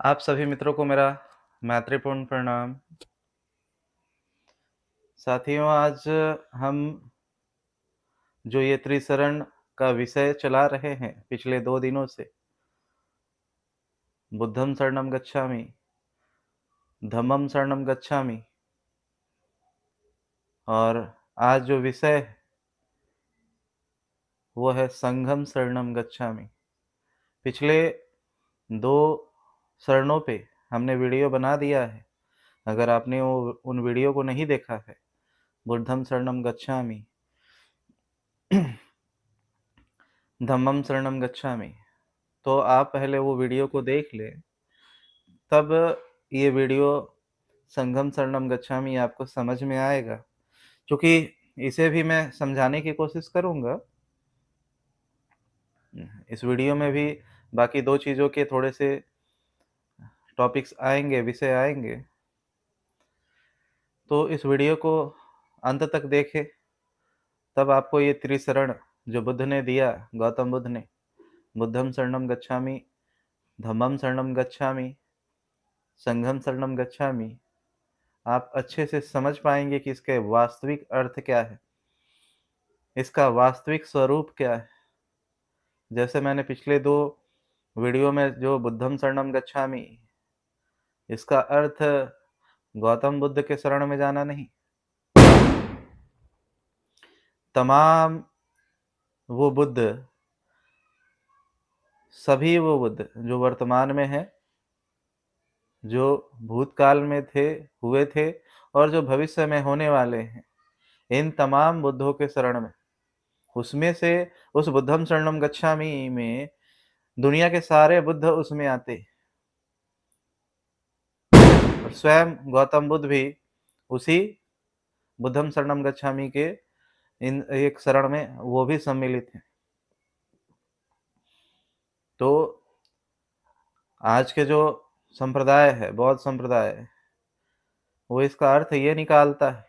आप सभी मित्रों को मेरा मैत्रीपूर्ण प्रणाम। साथियों, आज हम जो ये त्रिसरण का विषय चला रहे हैं पिछले 2 दिनों से, बुद्धं शरणं गच्छामि, धम्मं शरणं गच्छामि और आज जो विषय है, वो है संघं शरणं गच्छामि। पिछले 2 शरणों पे हमने वीडियो बना दिया है। अगर आपने वो उन वीडियो को नहीं देखा है, बुद्धं शरणं गच्छामि, धम्मं शरणं गच्छामि, तो आप पहले वो वीडियो को देख लें, तब ये वीडियो संघम शरणम गच्छामि आपको समझ में आएगा। क्योंकि इसे भी मैं समझाने की कोशिश करूँगा। इस वीडियो में भी बाकी 2 चीज़ों के थोड़े से टॉपिक्स आएँगे, विषय आएँगे। तो इस वीडियो को अंत तक देखें, तब आपको ये त्रिशरण जो बुद्ध ने दिया, गौतम बुद्ध ने, बुद्धं शरणं गच्छामि, धम्मं शरणं गच्छामि, संघं शरणं गच्छामि, आप अच्छे से समझ पाएँगे कि इसके वास्तविक अर्थ क्या है, इसका वास्तविक स्वरूप क्या है। जैसे मैंने पिछले 2 वीडियो में जो बुद्धं शरणं गच्छामि, इसका अर्थ गौतम बुद्ध के शरण में जाना नहीं। तमाम वो बुद्ध, सभी वो बुद्ध जो वर्तमान में हैं, जो भूतकाल में थे, हुए थे और जो भविष्य में होने वाले हैं, इन तमाम बुद्धों के शरण में, उसमें से उस बुद्धं शरणं गच्छामि में दुनिया के सारे बुद्ध उसमें आते और स्वयं गौतम बुद्ध भी उसी बुद्धं शरणं गच्छामि के इन एक शरण में वो भी सम्मिलित हैं। तो आज के जो संप्रदाय है, बौद्ध संप्रदाय, वो इसका अर्थ ये निकालता है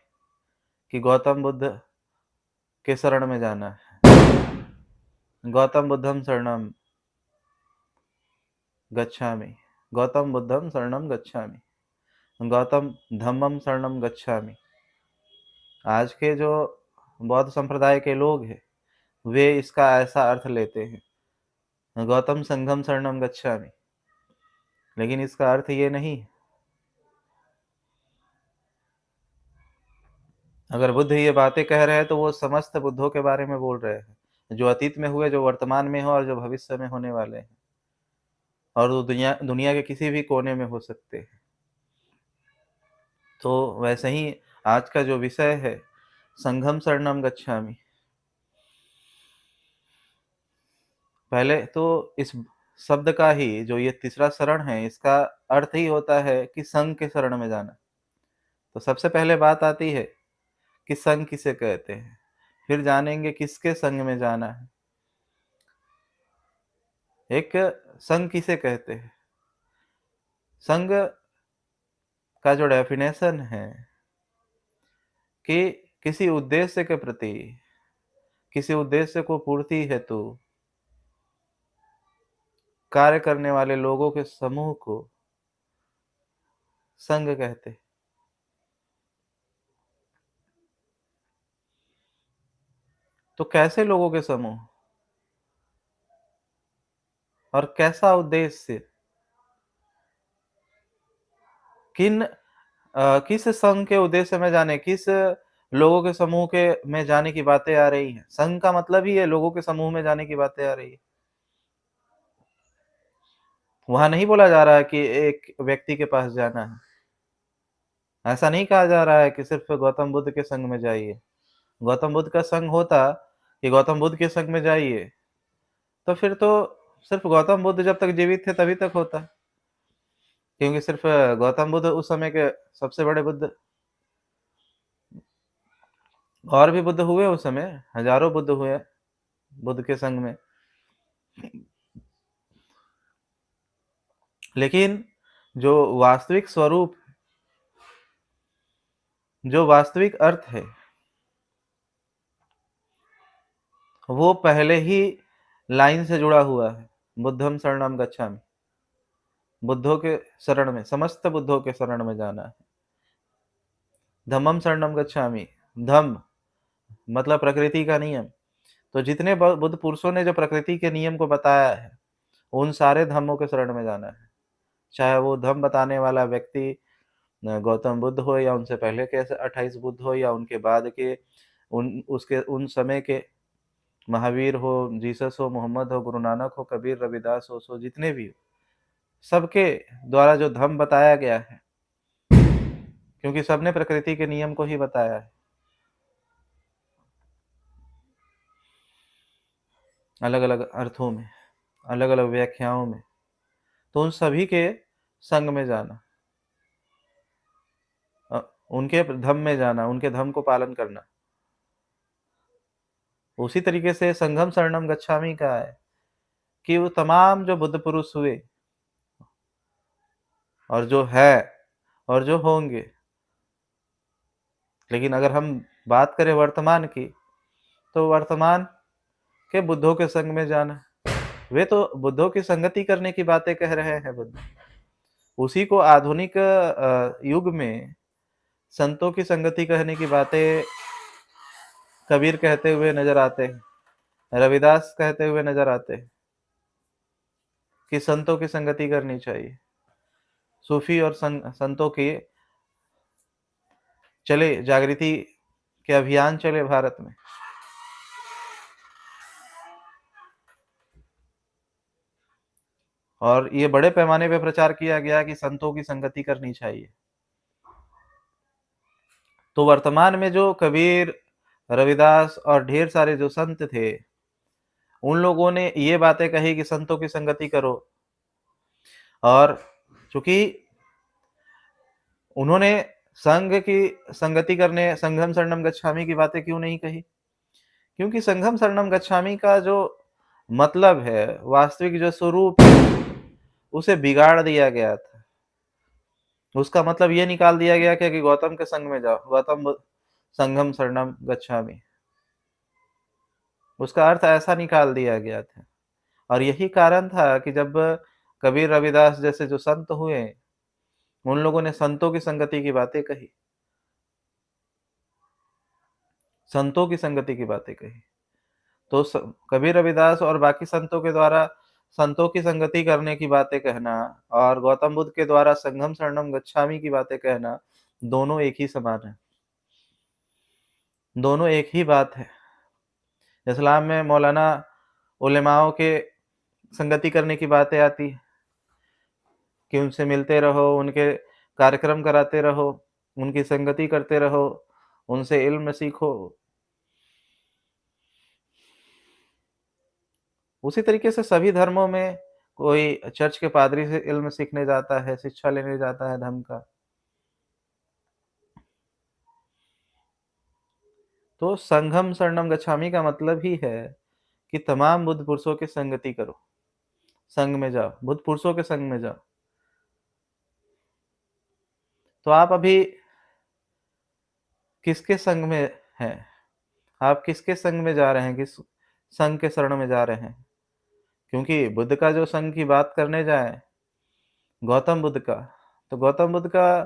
कि गौतम बुद्ध के शरण में जाना है। गौतम बुद्धं शरणं गच्छामि, गौतम बुद्धं शरणं गच्छामि, गौतम धम्मं शरणं गच्छामि। आज के जो बौद्ध संप्रदाय के लोग हैं, वे इसका ऐसा अर्थ लेते हैं, गौतम संघम शरणं गच्छामि। लेकिन इसका अर्थ ये नहीं है। अगर बुद्ध ये बातें कह रहे हैं तो वो समस्त बुद्धों के बारे में बोल रहे हैं, जो अतीत में हुए, जो वर्तमान में हो और जो भविष्य में होने वाले हैं, और वो दुनिया दुनिया के किसी भी कोने में हो सकते हैं। तो वैसे ही आज का जो विषय है, संघम शरणं गच्छामि। पहले तो इस शब्द का ही जो ये तीसरा शरण है, इसका अर्थ ही होता है कि संघ के शरण में जाना। तो सबसे पहले बात आती है कि संघ किसे कहते हैं, फिर जानेंगे किसके संग में जाना है। एक संघ किसे कहते हैं? संघ का जो डेफिनेशन है कि किसी उद्देश्य के प्रति, किसी उद्देश्य को पूर्ति हेतु कार्य करने वाले लोगों के समूह को संघ कहते हैं। तो कैसे लोगों के समूह और कैसा उद्देश्य, किस संघ के उद्देश्य में जाने, किस लोगों के समूह के में जाने की बातें आ रही हैं। संघ का मतलब ही है लोगों के समूह में जाने की बातें आ रही है। वहाँ नहीं बोला जा रहा है कि एक व्यक्ति के पास जाना है। ऐसा नहीं कहा जा रहा है कि सिर्फ गौतम बुद्ध के संग में जाइए। गौतम बुद्ध का संग होता कि गौतम बुद्ध के संग में जाइए, तो फिर तो सिर्फ गौतम बुद्ध जब तक जीवित थे तभी तक होता। क्योंकि सिर्फ गौतम बुद्ध उस समय के सबसे बड़े बुद्ध, और भी बुद्ध हुए उस समय, हज़ारों बुद्ध हुए बुद्ध के संग में। लेकिन जो वास्तविक स्वरूप, जो वास्तविक अर्थ है, वो पहले ही लाइन से जुड़ा हुआ है, बुद्धं शरणं गच्छामि। बुद्धों के शरण में, समस्त बुद्धों के शरण में जाना है। धम्मम शरणम गच्छामि, धम्म मतलब प्रकृति का नियम। तो जितने बुद्ध पुरुषों ने जो प्रकृति के नियम को बताया है, उन सारे धम्मों के शरण में जाना है। चाहे वो धम्म बताने वाला व्यक्ति गौतम बुद्ध हो, या उनसे पहले के 28 बुद्ध हो, या उनके बाद के उन समय के महावीर हो, जीसस हो, मोहम्मद हो, गुरु नानक हो, कबीर, रविदास हो, सो जितने भी हो, सबके द्वारा जो धम्म बताया गया है, क्योंकि सबने प्रकृति के नियम को ही बताया है, अलग अलग अर्थों में, अलग अलग व्याख्याओं में। तो उन सभी के संग में जाना, उनके धम्म में जाना, उनके धम्म को पालन करना। उसी तरीके से संघम शरणम गच्छामि का है कि वो तमाम जो बुद्ध पुरुष हुए और जो है और जो होंगे, लेकिन अगर हम बात करें वर्तमान की, तो वर्तमान के बुद्धों के संग में जाना। वे तो बुद्धों की संगति करने की बातें कह रहे हैं बुद्ध। उसी को आधुनिक युग में संतों की संगति कहने की बातें कबीर कहते हुए नजर आते हैं, रविदास कहते हुए नजर आते हैं कि संतों की संगति करनी चाहिए। सूफी और संतों की चले, जागृति के अभियान चले भारत में। और ये बड़े पैमाने पे प्रचार किया गया कि संतों की संगति करनी चाहिए। तो वर्तमान में जो कबीर, रविदास और ढेर सारे जो संत थे, उन लोगों ने ये बातें कही कि संतों की संगति करो। और चूंकि उन्होंने संघ की संगति करने, संघम शरणम गच्छामि की बातें क्यों नहीं कही? क्योंकि संघम शरणम गच्छामि का जो मतलब है, वास्तविक जो स्वरूप है, उसे बिगाड़ दिया गया था। उसका मतलब ये निकाल दिया गया कि गौतम के संग में जाओ, गौतम संघम शरणम गच्छामि, उसका अर्थ ऐसा निकाल दिया गया था। और यही कारण था कि जब कबीर, रविदास जैसे जो संत हुए, उन लोगों ने संतों की संगति की बातें कही, संतों की संगति की बातें कही। तो कबीर, रविदास और बाकी संतों के द्वारा संतों की संगति करने की बातें कहना और गौतम बुद्ध के द्वारा संघम शरणम गच्छामि की बातें कहना, दोनों एक ही समान है, दोनों एक ही बात है। इस्लाम में मौलाना उलेमाओं के संगति करने की बातें आती है कि उनसे मिलते रहो, उनके कार्यक्रम कराते रहो, उनकी संगति करते रहो, उनसे इल्म सीखो। उसी तरीके से सभी धर्मों में कोई चर्च के पादरी से इल्म सीखने जाता है, शिक्षा लेने जाता है धर्म का। तो संघम शरणम गच्छामि का मतलब ही है कि तमाम बुद्ध पुरुषों की संगति करो, संग में जाओ, बुद्ध पुरुषों के संग में जाओ। तो आप अभी किसके संग में हैं? आप किसके संग में जा रहे हैं? किस संघ के शरण में जा रहे हैं? क्योंकि बुद्ध का जो संघ की बात करने जाए, गौतम बुद्ध का, तो गौतम बुद्ध का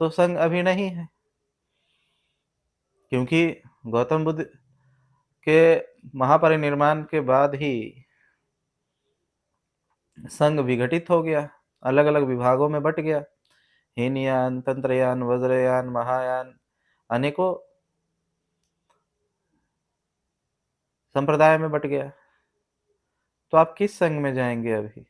तो संघ अभी नहीं है, क्योंकि गौतम बुद्ध के महापरिनिर्वाण के बाद ही संघ विघटित हो गया, अलग अलग विभागों में बट गया। हीनयान, तंत्रयान, वज्रयान, महायान, अनेकों संप्रदाय में बट गया। तो आप किस संघ में जाएंगे अभी?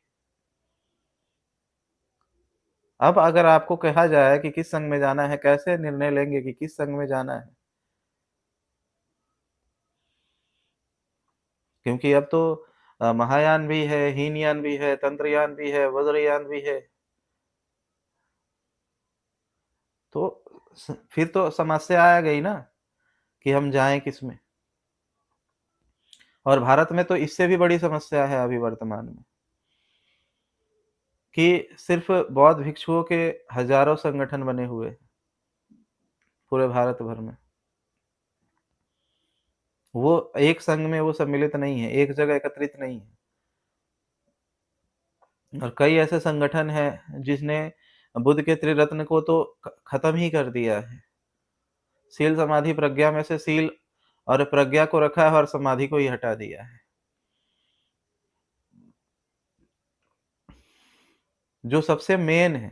अब अगर आपको कहा जाए कि किस संघ में जाना है, कैसे निर्णय लेंगे कि किस संघ में जाना है? क्योंकि अब तो महायान भी है, हीनयान भी है, तंत्रयान भी है, वज्रयान भी है। तो फिर तो समस्या आ गई ना कि हम जाएं किस में। और भारत में तो इससे भी बड़ी समस्या है अभी वर्तमान में कि सिर्फ बौद्ध भिक्षुओं के हजारों संगठन बने हुए पूरे भारत भर में। वो एक संघ में वो सम्मिलित नहीं है, एक जगह एकत्रित नहीं है। और कई ऐसे संगठन हैं जिसने बुद्ध के त्रिरत्न को तो खत्म ही कर दिया है। सील समाधि प्रज्ञा में से सील और प्रज्ञा को रखा है और समाधि को ही हटा दिया है। जो सबसे मेन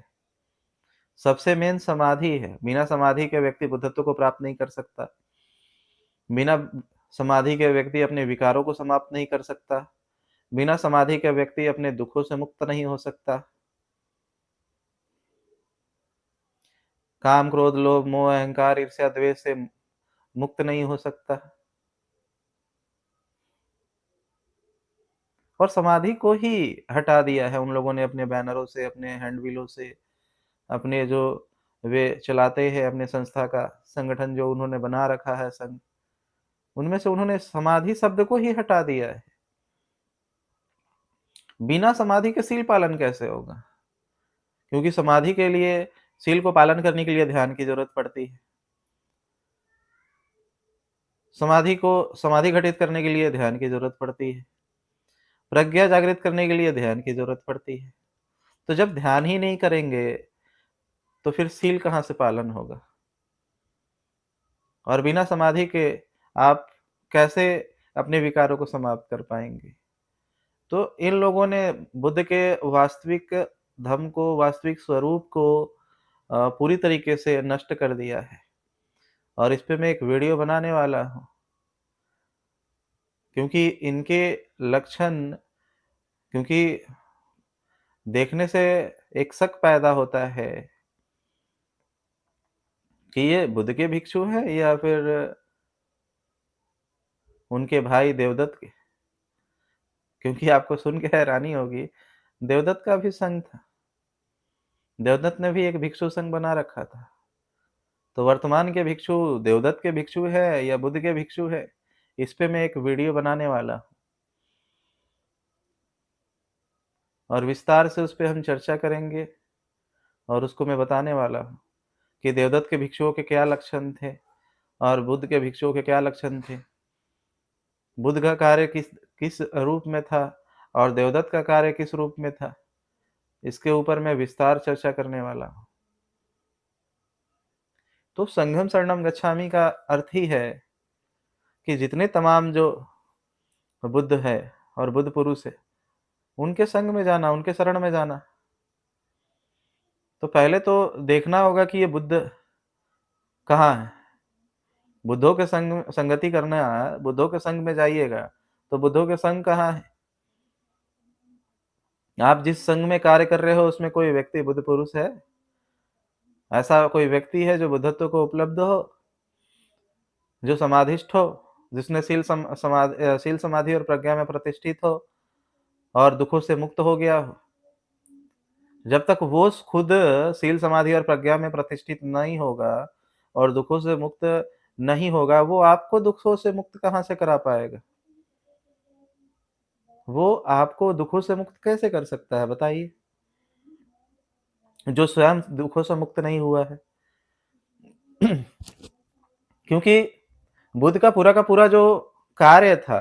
समाधि है। बिना समाधि के व्यक्ति बुद्धत्व को प्राप्त नहीं कर सकता। बिना समाधि के व्यक्ति अपने विकारों को समाप्त नहीं कर सकता। बिना समाधि के व्यक्ति अपने दुखों से मुक्त नहीं हो सकता। काम, क्रोध, लोभ, मोह, अहंकार, ईर्ष्या, द्वेष से मुक्त नहीं हो सकता। और समाधि को ही हटा दिया है उन लोगों ने अपने बैनरों से, अपने हैंडबिलों से, अपने जो वे चलाते हैं अपने संस्था का संगठन जो उन्होंने बना रखा है संघ, उनमें से उन्होंने समाधि शब्द को ही हटा दिया है। बिना समाधि के सील पालन कैसे होगा? क्योंकि समाधि के लिए, सील को पालन करने के लिए ध्यान की जरूरत पड़ती है। समाधि घटित करने के लिए ध्यान की जरूरत पड़ती है। प्रज्ञा जागृत करने के लिए ध्यान की जरूरत पड़ती है। तो जब ध्यान ही नहीं करेंगे तो फिर सील कहाँ से पालन होगा? और बिना समाधि के आप कैसे अपने विकारों को समाप्त कर पाएंगे? तो इन लोगों ने बुद्ध के वास्तविक धर्म को, वास्तविक स्वरूप को पूरी तरीके से नष्ट कर दिया है। और इस पे मैं एक वीडियो बनाने वाला हूँ, क्योंकि इनके लक्षण, क्योंकि देखने से एक शक पैदा होता है कि ये बुद्ध के भिक्षु हैं या फिर उनके भाई देवदत्त के। क्योंकि आपको सुन के हैरानी होगी, देवदत्त का भी संघ था। देवदत्त ने भी एक भिक्षु संघ बना रखा था। तो वर्तमान के भिक्षु देवदत्त के भिक्षु है या बुद्ध के भिक्षु है, इस पे मैं एक वीडियो बनाने वाला हूँ और विस्तार से उस पे हम चर्चा करेंगे। और उसको मैं बताने वाला हूँ कि देवदत्त के भिक्षुओं के क्या लक्षण थे और बुद्ध के भिक्षुओं के क्या लक्षण थे। बुद्ध का कार्य किस किस रूप में था और देवदत्त का कार्य किस रूप में था, इसके ऊपर मैं विस्तार चर्चा करने वाला हूँ। तो संघम शरणम गच्छामि का अर्थ ही है कि जितने तमाम जो बुद्ध है और बुद्ध पुरुष है, उनके संग में जाना, उनके शरण में जाना। तो पहले तो देखना होगा कि ये बुद्ध कहाँ है। बुद्धों के संगति करना, बुद्धों के संग में जाइएगा तो बुद्धों के संग कहाँ है? आप जिस संघ में कार्य कर रहे हो उसमें कोई व्यक्ति बुद्ध पुरुष है? ऐसा कोई व्यक्ति है जो बुद्धत्व को उपलब्ध हो, जो समाधिष्ठ हो, जिसने सील समाधि और प्रज्ञा में प्रतिष्ठित हो और दुखों से मुक्त हो गया हो? जब तक वो खुद सील समाधि और प्रज्ञा में प्रतिष्ठित नहीं होगा और दुखों से मुक्त नहीं होगा, वो आपको दुखों से मुक्त कहाँ से करा पाएगा? वो आपको दुखों से मुक्त कैसे कर सकता है बताइए, जो स्वयं दुखों से मुक्त नहीं हुआ है? क्योंकि बुद्ध का पूरा जो कार्य था,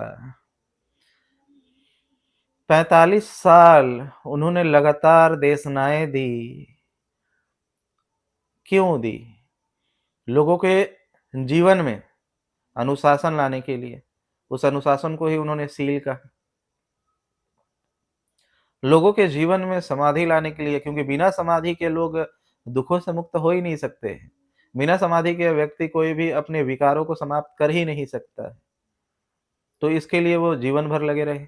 45 साल उन्होंने लगातार देशनाएं दी। क्यों दी? लोगों के जीवन में अनुशासन लाने के लिए। उस अनुशासन को ही उन्होंने सील कहा। लोगों के जीवन में समाधि लाने के लिए, क्योंकि बिना समाधि के लोग दुखों से मुक्त हो ही नहीं सकते हैं। बिना समाधि के व्यक्ति कोई भी अपने विकारों को समाप्त कर ही नहीं सकता है। तो इसके लिए वो जीवन भर लगे रहे।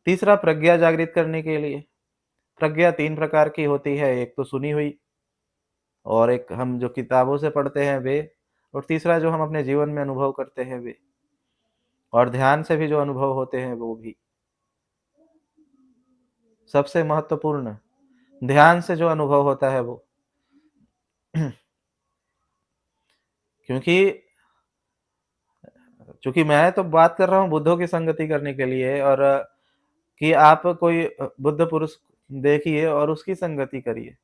तीसरा, प्रज्ञा जागृत करने के लिए। प्रज्ञा 3 प्रकार की होती है, एक तो सुनी हुई, और एक हम जो किताबों से पढ़ते हैं वे, और तीसरा जो हम अपने जीवन में अनुभव करते हैं वे, और ध्यान से भी जो अनुभव होते हैं वो भी। सबसे महत्वपूर्ण, ध्यान से जो अनुभव होता है वो। क्योंकि चूंकि मैं तो बात कर रहा हूँ बुद्धों की संगति करने के लिए, और कि आप कोई बुद्ध पुरुष देखिए और उसकी संगति करिए,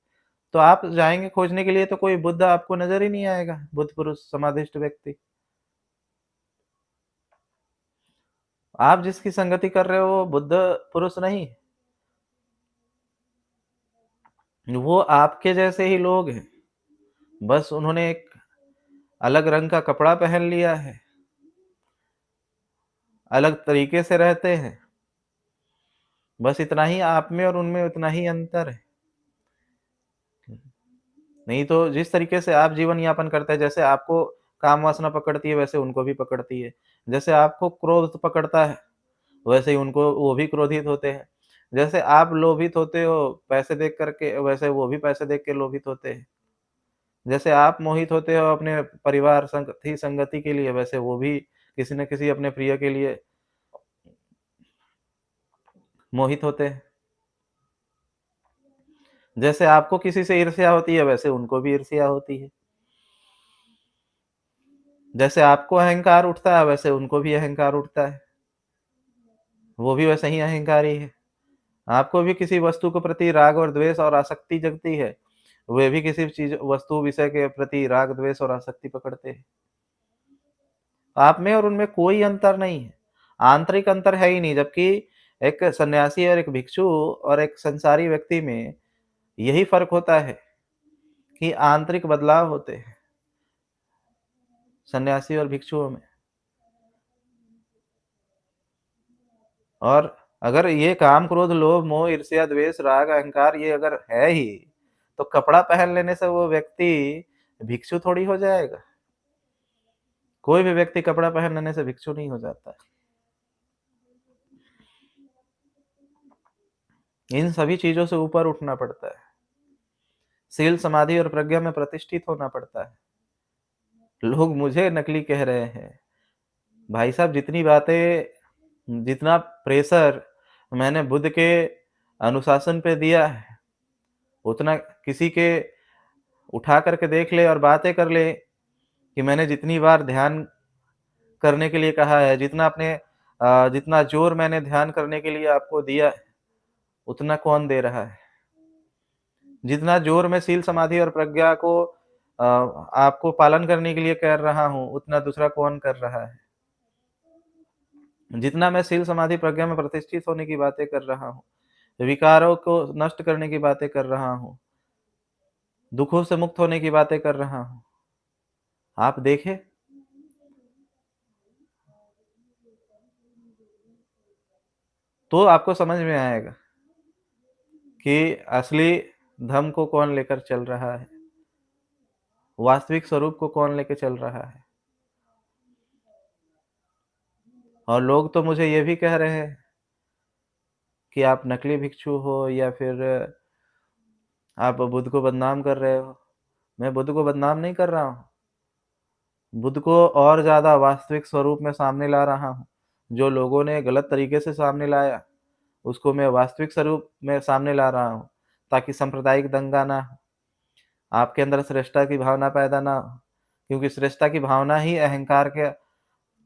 तो आप जाएंगे खोजने के लिए तो कोई बुद्ध आपको नजर ही नहीं आएगा, बुद्ध पुरुष समाधिष्ठ व्यक्ति। आप जिसकी संगति कर रहे हो वो बुद्ध पुरुष नहीं, वो आपके जैसे ही लोग हैं, बस उन्होंने एक अलग रंग का कपड़ा पहन लिया है, अलग तरीके से रहते हैं, बस इतना ही आप में और उनमें उतना ही अंतर है। नहीं तो जिस तरीके से आप जीवन यापन करते हैं, जैसे आपको काम वासना पकड़ती है, वैसे उनको भी पकड़ती है। जैसे आपको क्रोध पकड़ता है, वैसे ही उनको वो भी क्रोधित होते हैं। जैसे आप लोभित होते हो पैसे देख कर के, वैसे वो भी पैसे देख के लोभित होते हैं। जैसे आप मोहित होते हो अपने परिवार संगति के लिए, वैसे वो भी किसी न किसी अपने प्रिय के लिए मोहित होते हैं। जैसे आपको किसी से ईर्ष्या होती है, वैसे उनको भी ईर्ष्या होती है। जैसे आपको अहंकार उठता है, वैसे उनको भी अहंकार उठता है। वो भी वैसे ही अहंकारी है। आपको भी किसी वस्तु के प्रति राग और द्वेष और आसक्ति जगती है, वे भी किसी चीज़ वस्तु विषय के प्रति राग, द्वेष और आसक्ति पकड़ते हैं। आप में और उनमें कोई अंतर नहीं है। आंतरिक अंतर है ही नहीं, जबकि एक सन्यासी और एक भिक्षु और एक संसारी व्यक्ति में यही फ़र्क होता है कि आंतरिक बदलाव होते हैं, सन्यासी और भिक्षुओं में। और अगर ये काम, क्रोध, लोभ, मोह, ईर्ष्या, द्वेष, राग, अहंकार ये अगर है ही, तो कपड़ा पहन लेने से वो व्यक्ति भिक्षु थोड़ी हो जाएगा। कोई भी व्यक्ति कपड़ा पहन लेने से भिक्षु नहीं हो जाता। इन सभी चीज़ों से ऊपर उठना पड़ता है। शील, समाधि और प्रज्ञा में प्रतिष्ठित होना पड़ता है। लोग मुझे नकली कह रहे हैं। भाई साहब, जितना प्रेशर मैंने बुद्ध के अनुशासन पे दिया है, उतना किसी के उठा कर के देख ले और बातें कर ले कि मैंने जितनी बार ध्यान करने के लिए कहा है, जितना ज़ोर मैंने ध्यान करने के लिए आपको दिया है, उतना कौन दे रहा है? जितना ज़ोर मैं शील, समाधि और प्रज्ञा को आपको पालन करने के लिए कर रहा हूँ, उतना दूसरा कौन कर रहा है? जितना मैं शील, समाधि, प्रज्ञा में प्रतिष्ठित होने की बातें कर रहा हूँ, विकारों को नष्ट करने की बातें कर रहा हूँ, दुखों से मुक्त होने की बातें कर रहा हूँ, आप देखें। तो आपको समझ में आएगा कि असली धर्म को कौन लेकर चल रहा है, वास्तविक स्वरूप को कौन लेके चल रहा है। और लोग तो मुझे ये भी कह रहे हैं कि आप नकली भिक्षु हो, या फिर आप बुद्ध को बदनाम कर रहे हो। मैं बुद्ध को बदनाम नहीं कर रहा हूँ। बुद्ध को और ज़्यादा वास्तविक स्वरूप में सामने ला रहा हूँ। जो लोगों ने गलत तरीके से सामने लाया, उसको मैं वास्तविक स्वरूप में सामने ला रहा हूँ, ताकि सांप्रदायिक दंगा ना हो, आपके अंदर श्रेष्ठता की भावना पैदा ना हो, क्योंकि श्रेष्ठता की भावना ही अहंकार के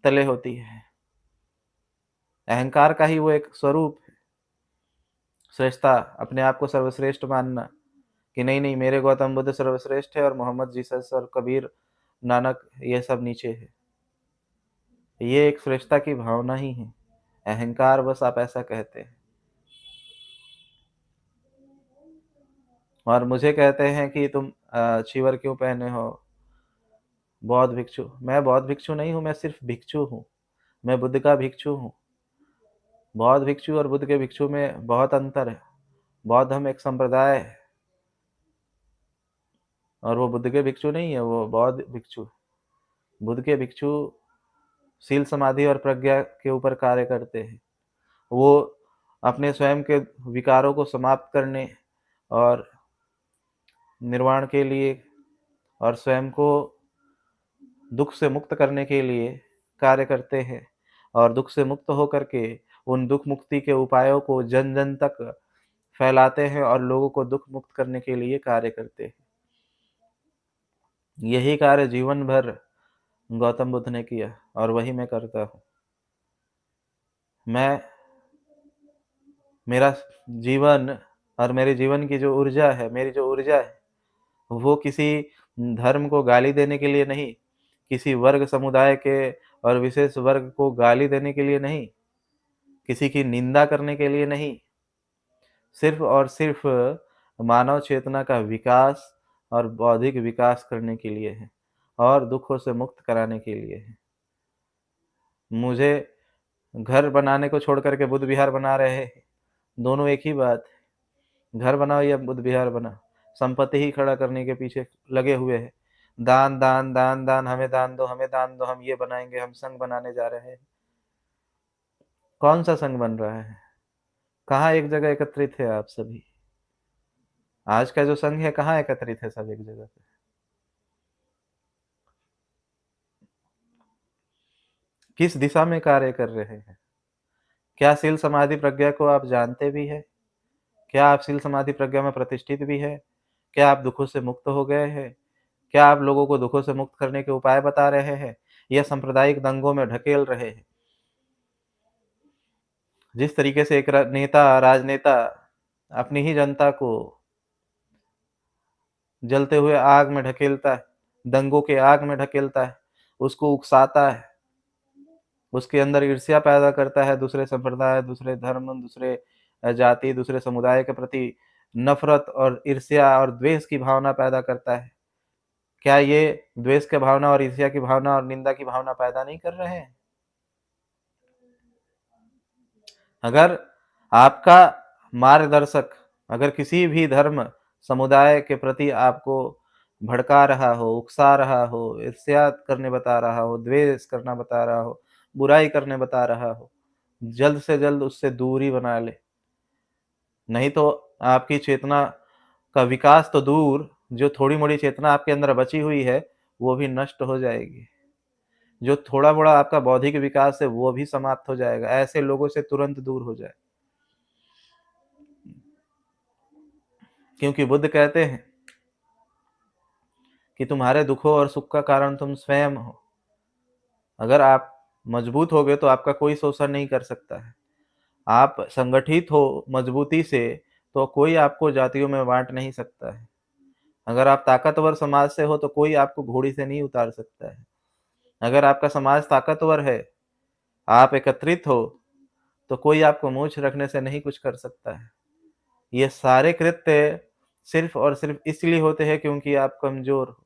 तले होती है। अहंकार का ही वो एक स्वरूप है, श्रेष्ठता, अपने आप को सर्वश्रेष्ठ मानना कि नहीं-नहीं मेरे गौतम बुद्ध सर्वश्रेष्ठ है और मोहम्मद, जीसस और कबीर, नानक ये सब नीचे है। ये एक श्रेष्ठता की भावना ही है, अहंकार बस आप ऐसा कहते हैं। और मुझे कहते हैं कि तुम चीवर क्यों पहने हो? बौद्ध भिक्षु। मैं बौद्ध भिक्षु नहीं हूँ, मैं सिर्फ़ भिक्षु हूँ। मैं बुद्ध का भिक्षु हूँ। बौद्ध भिक्षु और बुद्ध के भिक्षु में बहुत अंतर है। बौद्ध धर्म एक संप्रदाय है और वो बुद्ध के भिक्षु नहीं है, वो बौद्ध भिक्षु है। बुद्ध के भिक्षु शील, समाधि और प्रज्ञा के ऊपर कार्य करते हैं। वो अपने स्वयं के विकारों को समाप्त करने और निर्वाण के लिए और स्वयं को दुःख से मुक्त करने के लिए कार्य करते हैं, और दुःख से मुक्त होकर के उन दुःख मुक्ति के उपायों को जन-जन तक फैलाते हैं और लोगों को दुःख मुक्त करने के लिए कार्य करते हैं। यही कार्य जीवन भर गौतम बुद्ध ने किया और वही मैं करता हूँ। मैं मेरा जीवन और मेरे जीवन की जो ऊर्जा है, मेरी जो ऊर्जा है, वो किसी धर्म को गाली देने के लिए नहीं, किसी वर्ग समुदाय के और विशेष वर्ग को गाली देने के लिए नहीं, किसी की निंदा करने के लिए नहीं, सिर्फ़ और सिर्फ़ मानव चेतना का विकास और बौद्धिक विकास करने के लिए है और दुखों से मुक्त कराने के लिए है। मुझे घर बनाने को छोड़ कर के बुद्ध विहार बना रहे हैं, दोनों एक ही बात है। घर बनाओ या बुद्ध विहार बनाओ, संपत्ति ही खड़ा करने के पीछे लगे हुए हैं। दान, दान, दान, दान, हमें दान दो, हमें दान दो, हम ये बनाएँगे, हम संघ बनाने जा रहे हैं। कौन-सा संघ बन रहा है? कहाँ एक जगह एकत्रित है आप सभी? आज का जो संघ है, कहाँ एकत्रित है सब एक जगह पे? किस दिशा में कार्य कर रहे हैं? क्या शील समाधि प्रज्ञा को आप जानते भी हैं? क्या आप शील समाधि प्रज्ञा में प्रतिष्ठित भी हैं? क्या आप दुखों से मुक्त हो गए हैं? क्या आप लोगों को दुखों से मुक्त करने के उपाय बता रहे हैं या सांप्रदायिक दंगों में ढकेल रहे हैं? जिस तरीके से एक नेता, राजनेता अपनी ही जनता को जलते हुए आग में ढकेलता है, दंगों के आग में ढकेलता है, उसको उकसाता है, उसके अंदर ईर्ष्या पैदा करता है, दूसरे संप्रदाय, दूसरे धर्म, दूसरे जाति, दूसरे समुदाय के प्रति नफ़रत और ईर्ष्या और द्वेष की भावना पैदा करता है। क्या ये द्वेष की भावना और ईर्ष्या की भावना और निंदा की भावना पैदा नहीं कर रहे हैं? अगर आपका मार्गदर्शक अगर किसी भी धर्म समुदाय के प्रति आपको भड़का रहा हो, उकसा रहा हो, ईर्ष्या करने बता रहा हो, द्वेष करना बता रहा हो, बुराई करने बता रहा हो, जल्द से जल्द उससे दूरी बना ले। नहीं तो आपकी चेतना का विकास तो दूर, जो थोड़ी-मोड़ी चेतना आपके अंदर बची हुई है, वो भी नष्ट हो जाएगी। जो थोड़ा-मोड़ा आपका बौद्धिक विकास है, वो भी समाप्त हो जाएगा। ऐसे लोगों से तुरंत दूर हो जाए। क्योंकि बुद्ध कहते हैं कि तुम्हारे दुखों और सुख का कारण तुम स्वयं हो। अगर आप मजबूत हो गए तो आपका कोई शोषण नहीं कर सकता है। आप संगठित हो मजबूती से तो कोई आपको जातियों में बाँट नहीं सकता है। अगर आप ताकतवर समाज से हो तो कोई आपको घोड़ी से नहीं उतार सकता है। अगर आपका समाज ताकतवर है, आप एकत्रित हो, तो कोई आपको मूंछ रखने से नहीं कुछ कर सकता है। ये सारे कृत्य सिर्फ़ और सिर्फ़ इसलिए होते हैं क्योंकि आप कमज़ोर हो।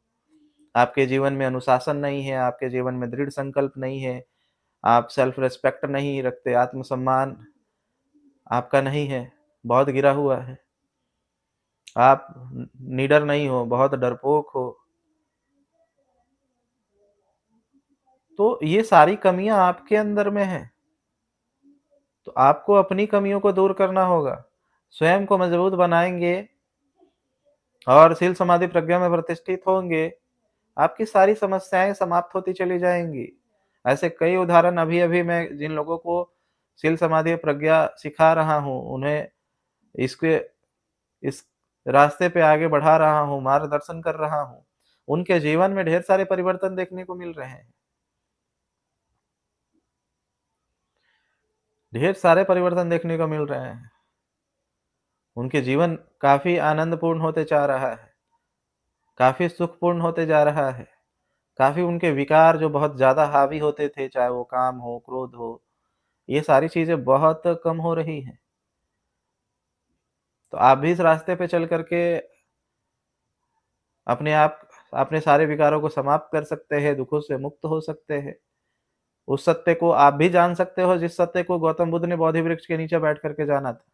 आपके जीवन में अनुशासन नहीं है, आपके जीवन में दृढ़ संकल्प नहीं है, आप सेल्फ रिस्पेक्ट नहीं रखते, आत्मसम्मान आपका नहीं है, बहुत गिरा हुआ है। आप निडर नहीं हो, बहुत डरपोक हो। तो ये सारी कमियाँ आपके अंदर में हैं। तो आपको अपनी कमियों को दूर करना होगा। स्वयं को मजबूत बनाएँगे और शील समाधि प्रज्ञा में प्रतिष्ठित होंगे, आपकी सारी समस्याएँ समाप्त होती चली जाएँगी। ऐसे कई उदाहरण अभी-अभी मैं जिन लोगों को शील समाधि प्रज्ञा सिखा रहा हूँ, उन्हें इसके इस रास्ते पे आगे बढ़ा रहा हूँ, मार्गदर्शन कर रहा हूँ, उनके जीवन में ढेर सारे परिवर्तन देखने को मिल रहे हैं। ढेर सारे परिवर्तन देखने को मिल रहे हैं। उनके जीवन काफ़ी आनंदपूर्ण होते जा रहा है, काफ़ी सुखपूर्ण होते जा रहा है, काफ़ी उनके विकार जो बहुत ज़्यादा हावी होते थे, चाहे वो काम हो, क्रोध हो, ये सारी चीज़ें बहुत कम हो रही हैं। तो आप भी इस रास्ते पे चल कर के अपने आप अपने सारे विकारों को समाप्त कर सकते हैं, दुखों से मुक्त हो सकते हैं। उस सत्य को आप भी जान सकते हो जिस सत्य को गौतम बुद्ध ने बोधि वृक्ष के नीचे बैठ कर के जाना था।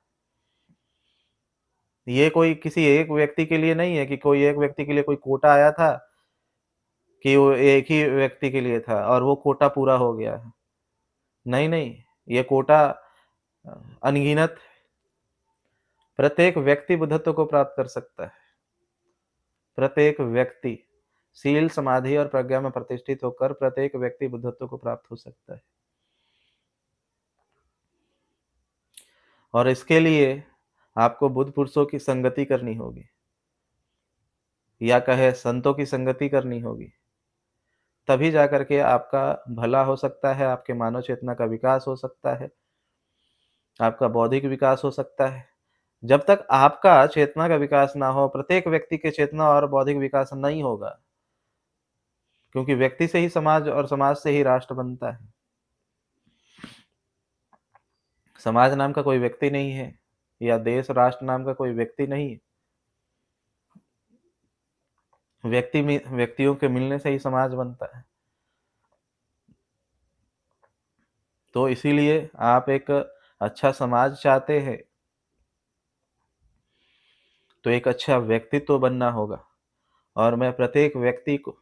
ये कोई किसी एक व्यक्ति के लिए नहीं है कि कोई एक व्यक्ति के लिए कोई कोटा आया था कि वो एक ही व्यक्ति के लिए था और वो कोटा पूरा हो गया है। नहीं, नहीं, ये कोटा अ, अनगिनत प्रत्येक व्यक्ति बुद्धत्व को प्राप्त कर सकता है। प्रत्येक व्यक्ति शील, समाधि और प्रज्ञा में प्रतिष्ठित होकर प्रत्येक व्यक्ति बुद्धत्व को प्राप्त हो सकता है। और इसके लिए आपको बुद्ध पुरुषों की संगति करनी होगी या कहे संतों की संगति करनी होगी। तभी जाकर के आपका भला हो सकता है, आपके मानव चेतना का विकास हो सकता है, आपका बौद्धिक विकास हो सकता है। जब तक आपका चेतना का विकास ना हो, प्रत्येक व्यक्ति के चेतना और बौद्धिक विकास नहीं होगा, क्योंकि व्यक्ति से ही समाज और समाज से ही राष्ट्र बनता है। समाज नाम का कोई व्यक्ति नहीं है या देश राष्ट्र नाम का कोई व्यक्ति नहीं है। व्यक्तियों के मिलने से ही समाज बनता है। तो इसीलिए आप एक अच्छा समाज चाहते हैं, तो एक अच्छा व्यक्तित्व बनना होगा। और मैं प्रत्येक व्यक्ति को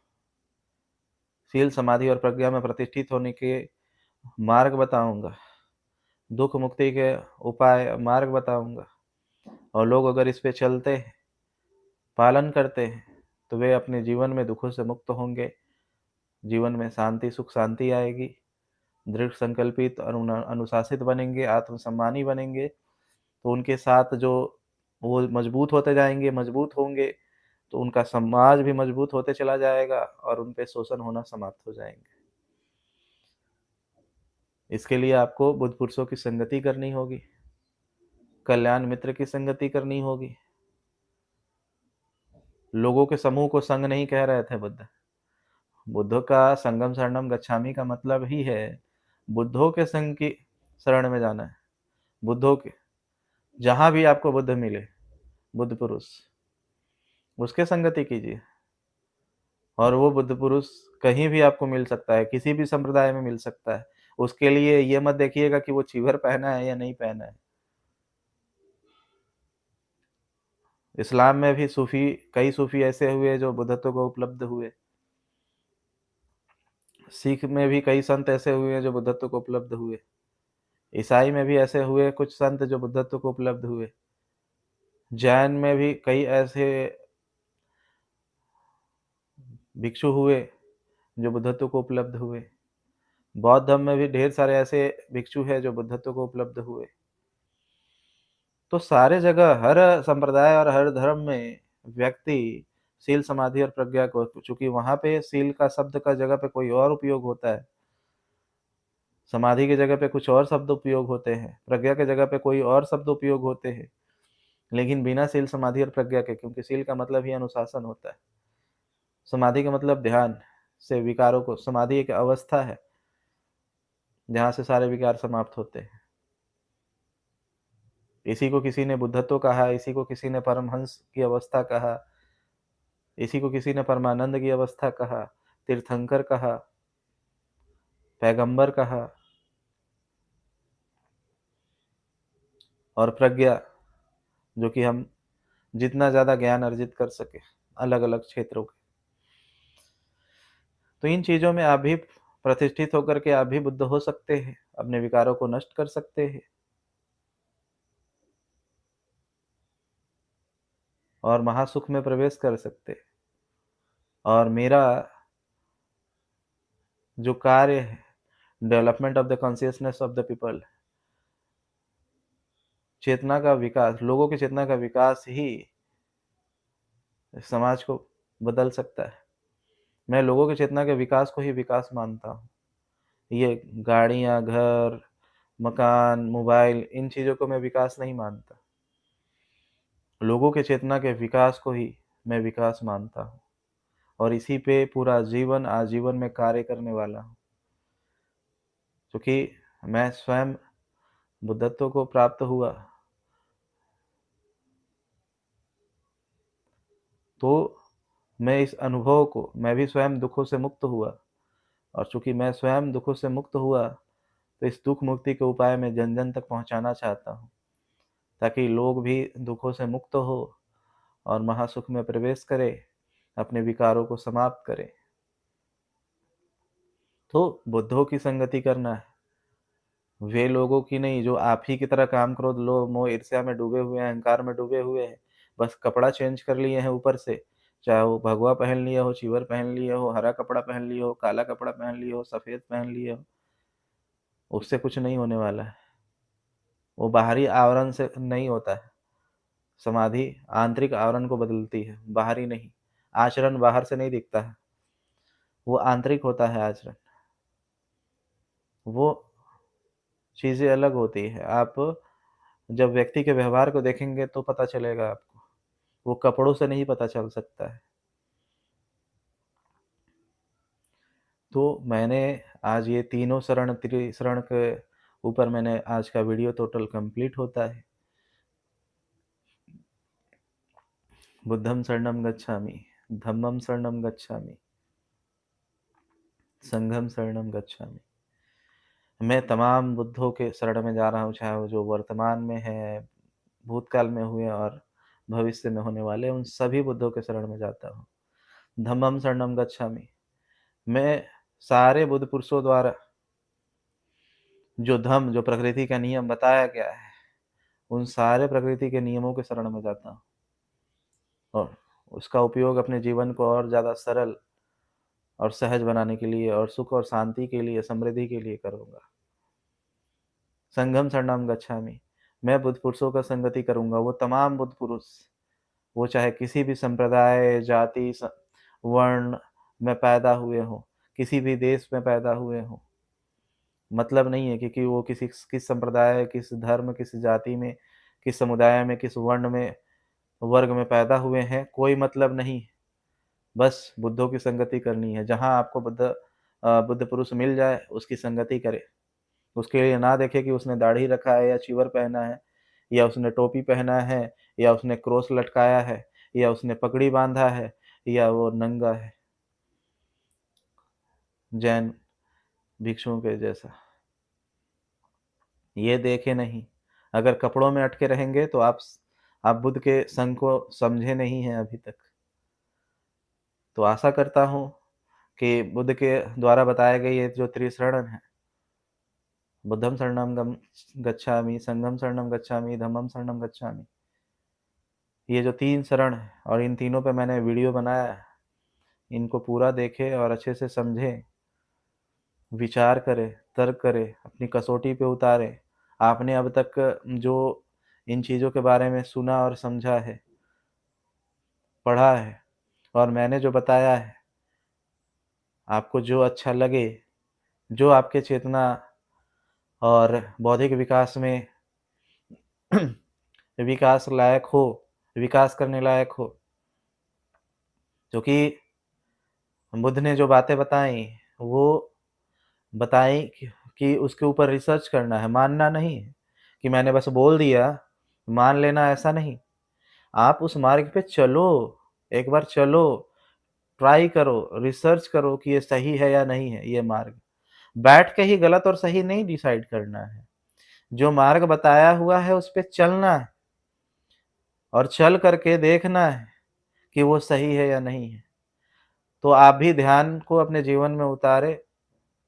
शील, समाधि और प्रज्ञा में प्रतिष्ठित होने के मार्ग बताऊँगा, दुःख मुक्ति के उपाय मार्ग बताऊँगा। और लोग अगर इस पे चलते हैं, पालन करते हैं, तो वे अपने जीवन में दुखों से मुक्त होंगे, जीवन में शांति, सुख शांति आएगी, दृढ़ संकल्पित और अनुशासित बनेंगे, आत्मसम्मानी बनेंगे। तो उनके साथ जो वो मजबूत होते जाएँगे, मजबूत होंगे, तो उनका समाज भी मजबूत होते चला जाएगा और उन पे शोषण होना समाप्त हो जाएँगे। इसके लिए आपको बुद्ध पुरुषों की संगति करनी होगी, कल्याण मित्र की संगति करनी होगी। लोगों के समूह को संग नहीं कह रहे थे बुद्ध। बुद्धों का संगम शरणम गच्छामि का मतलब ही है बुद्धों के संग की शरण में जाना है। बुद्धों के जहाँ भी आपको बुद्ध मिले, बुद्ध पुरुष, उसके संगति कीजिए। और वो बुद्ध पुरुष कहीं भी आपको मिल सकता है, किसी भी संप्रदाय में मिल सकता है। उसके लिए ये मत देखिएगा कि वो चीवर पहना है या नहीं पहना है। इस्लाम में भी कई सूफी ऐसे हुए जो बुद्धत्व को उपलब्ध हुए। सिख में भी कई संत ऐसे हुए जो बुद्धत्व को उपलब्ध हुए। ईसाई में भी ऐसे हुए कुछ संत जो बुद्धत्व को उपलब्ध हुए। जैन में भी कई ऐसे भिक्षु हुए जो बुद्धत्व को उपलब्ध हुए। बौद्ध धर्म में भी ढेर सारे ऐसे भिक्षु हैं जो बुद्धत्व को उपलब्ध हुए। तो सारे जगह, हर संप्रदाय और हर धर्म में व्यक्ति शील, समाधि और प्रज्ञा को, चूंकि वहां पे शील का शब्द का जगह पे कोई और उपयोग होता है, समाधि की जगह पे कुछ और शब्द उपयोग होते हैं, प्रज्ञा की जगह पे कोई और शब्द उपयोग होते हैं, लेकिन बिना शील, समाधि और प्रज्ञा के, क्योंकि शील का मतलब ही अनुशासन होता है, समाधि का मतलब ध्यान से विकारों को, समाधि एक अवस्था है जहाँ से सारे विकार समाप्त होते हैं। इसी को किसी ने बुद्धत्व कहा, इसी को किसी ने परमहंस की अवस्था कहा, इसी को किसी ने परमानंद की अवस्था कहा, तीर्थंकर कहा, पैगंबर कहा। और प्रज्ञा, जो कि हम जितना ज़्यादा ज्ञान अर्जित कर सके अलग अलग क्षेत्रों के। तो इन चीज़ों में आप भी प्रतिष्ठित होकर के आप भी बुद्ध हो सकते हैं, अपने विकारों को नष्ट कर सकते हैं और महासुख में प्रवेश कर सकते हैं। और मेरा जो कार्य है, development of the consciousness of the people, चेतना का विकास, लोगों की चेतना का विकास ही समाज को बदल सकता है। मैं लोगों की चेतना के विकास को ही विकास मानता हूँ। ये गाड़ियाँ, घर, मकान, मोबाइल, इन चीज़ों को मैं विकास नहीं मानता। लोगों के चेतना के विकास को ही मैं विकास मानता हूँ और इसी पे पूरा जीवन, आजीवन में कार्य करने वाला हूँ। क्योंकि मैं स्वयं बुद्धत्व को प्राप्त हुआ, तो मैं इस अनुभव को, मैं भी स्वयं दुखों से मुक्त हुआ, और चूंकि मैं स्वयं दुखों से मुक्त हुआ, तो इस दुख मुक्ति के उपाय में जन जन तक पहुंचाना चाहता हूँ, ताकि लोग भी दुखों से मुक्त हो और महासुख में प्रवेश करे, अपने विकारों को समाप्त करे। तो बुद्धों की संगति करना है, वे लोगों की नहीं जो आप ही की तरह काम, क्रोध, लोभ, मोह, ईर्ष्या में डूबे हुए हैं, अहंकार में डूबे हुए हैं, बस कपड़ा चेंज कर लिए हैं ऊपर से, चाहे वो भगवा पहन लिए हो, चीवर पहन लिए हो, हरा कपड़ा पहन लिए हो, काला कपड़ा पहन लिए हो, सफेद पहन लिए हो, उससे कुछ नहीं होने वाला है। वो बाहरी आवरण से नहीं होता है। समाधि आंतरिक आवरण को बदलती है, बाहरी नहीं। आचरण बाहर से नहीं दिखता है, वो आंतरिक होता है आचरण। वो चीज़ें अलग होती है। आप जब व्यक्ति के व्यवहार को देखेंगे तो पता चलेगा आपको, वो कपड़ों से नहीं पता चल सकता है। तो मैंने आज ये तीनों शरण, त्रिशरण के ऊपर मैंने आज का वीडियो टोटल कंप्लीट होता है। बुद्धं शरणं गच्छामि, धम्मं शरणं गच्छामि, संघं शरणं गच्छामि। मैं तमाम बुद्धों के शरण में जा रहा हूँ, चाहे वो जो वर्तमान में है, भूतकाल में हुए और भविष्य में होने वाले, उन सभी बुद्धों के शरण में जाता हूँ। धम्मं शरणं गच्छामि। मैं सारे बुद्ध पुरुषों द्वारा जो धम्म, जो प्रकृति का नियम बताया गया है, उन सारे प्रकृति के नियमों के शरण में जाता हूँ और उसका उपयोग अपने जीवन को और ज़्यादा सरल और सहज बनाने के लिए और सुख और शांति के लिए, समृद्धि के लिए करूँगा। संघम शरणम गच्छामि। मैं बुद्ध पुरुषों का संगति करूँगा, वो तमाम बुद्ध पुरुष, वो चाहे किसी भी संप्रदाय, जाति, वर्ण में पैदा हुए हों, किसी भी देश में पैदा हुए हों, मतलब नहीं है कि वो किस संप्रदाय, किस धर्म, किस जाति में, किस समुदाय में, किस वर्ण में, वर्ग में पैदा हुए हैं, कोई मतलब नहीं। बस बुद्धों की संगति करनी है। जहाँ आपको बुद्ध पुरुष मिल जाए, उसकी संगति करे। उसके लिए ना देखे कि उसने दाढ़ी रखा है या चीवर पहना है या उसने टोपी पहना है या उसने क्रॉस लटकाया है या उसने पगड़ी बांधा है या वो नंगा है, जैन भिक्षुओं के जैसा। ये देखे नहीं। अगर कपड़ों में अटके रहेंगे तो आप बुद्ध के संग को समझे नहीं हैं अभी तक। तो आशा करता हूँ कि बुद्ध के द्वारा बताए गए ये जो त्रिशरण है, बुद्धं शरणं गच्छामि, संघं शरणं गच्छामि, धम्मं शरणं गच्छामि, ये जो 3 शरण है और इन तीनों पे मैंने वीडियो बनाया है, इनको पूरा देखें और अच्छे से समझें, विचार करें, तर्क करें, अपनी कसौटी पे उतारें। आपने अब तक जो इन चीज़ों के बारे में सुना और समझा है, पढ़ा है और मैंने जो बताया है, आपको जो अच्छा लगे, जो आपके चेतना और बौद्धिक विकास में विकास लायक हो, विकास करने लायक हो, क्योंकि बुद्ध ने जो बातें बताई, वो बताई कि उसके ऊपर रिसर्च करना है, मानना नहीं है कि मैंने बस बोल दिया, मान लेना ऐसा नहीं। आप उस मार्ग पे चलो, एक बार चलो, ट्राई करो, रिसर्च करो कि ये सही है या नहीं है ये मार्ग। बैठ के ही गलत और सही नहीं डिसाइड करना है। जो मार्ग बताया हुआ है उस पे चलना है और चल करके देखना है कि वो सही है या नहीं है। तो आप भी ध्यान को अपने जीवन में उतारें।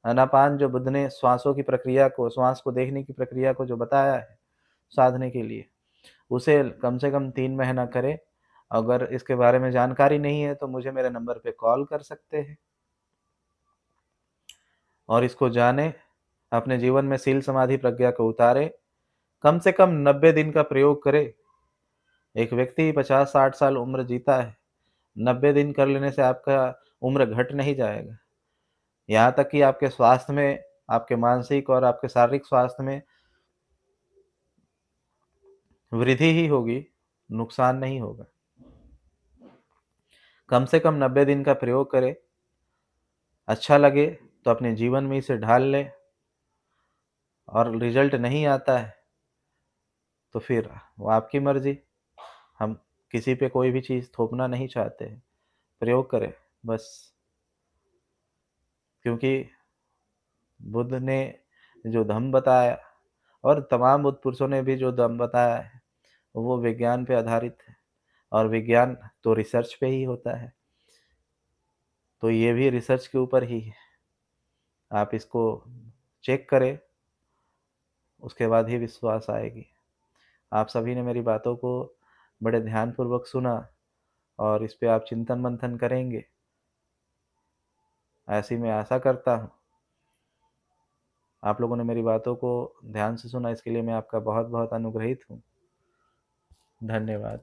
आनापान जो बुद्ध ने श्वासों की प्रक्रिया को, श्वास को देखने की प्रक्रिया को जो बताया है साधने के लिए, उसे कम से कम 3 महीना करें। अगर इसके बारे में जानकारी नहीं है तो मुझे मेरे नंबर पे कॉल कर सकते हैं और इसको जानें, अपने जीवन में शील समाधि प्रज्ञा को उतारें। कम से कम 90 दिन का प्रयोग करें। एक व्यक्ति 50-60 साल उम्र जीता है, 90 दिन कर लेने से आपका उम्र घट नहीं जाएगा। यहाँ तक कि आपके स्वास्थ्य में, आपके मानसिक और आपके शारीरिक स्वास्थ्य में वृद्धि ही होगी, नुकसान नहीं होगा। कम से कम 90 दिन का प्रयोग करें। अच्छा लगे तो अपने जीवन में इसे ढाल लें और रिजल्ट नहीं आता है तो फिर वो आपकी मर्ज़ी। हम किसी पे कोई भी चीज़ थोपना नहीं चाहते हैं। प्रयोग करें बस, क्योंकि बुद्ध ने जो धम्म बताया और तमाम बुद्ध पुरुषों ने भी जो धम्म बताया है, वो विज्ञान पे आधारित है और विज्ञान तो रिसर्च पे ही होता है। तो ये भी रिसर्च के ऊपर ही है। आप इसको चेक करें, उसके बाद ही विश्वास आएगी। आप सभी ने मेरी बातों को बड़े ध्यानपूर्वक सुना और इस पे आप चिंतन मंथन करेंगे, ऐसी मैं आशा करता हूँ। आप लोगों ने मेरी बातों को ध्यान से सुना, इसके लिए मैं आपका बहुत बहुत अनुग्रहित हूँ। धन्यवाद।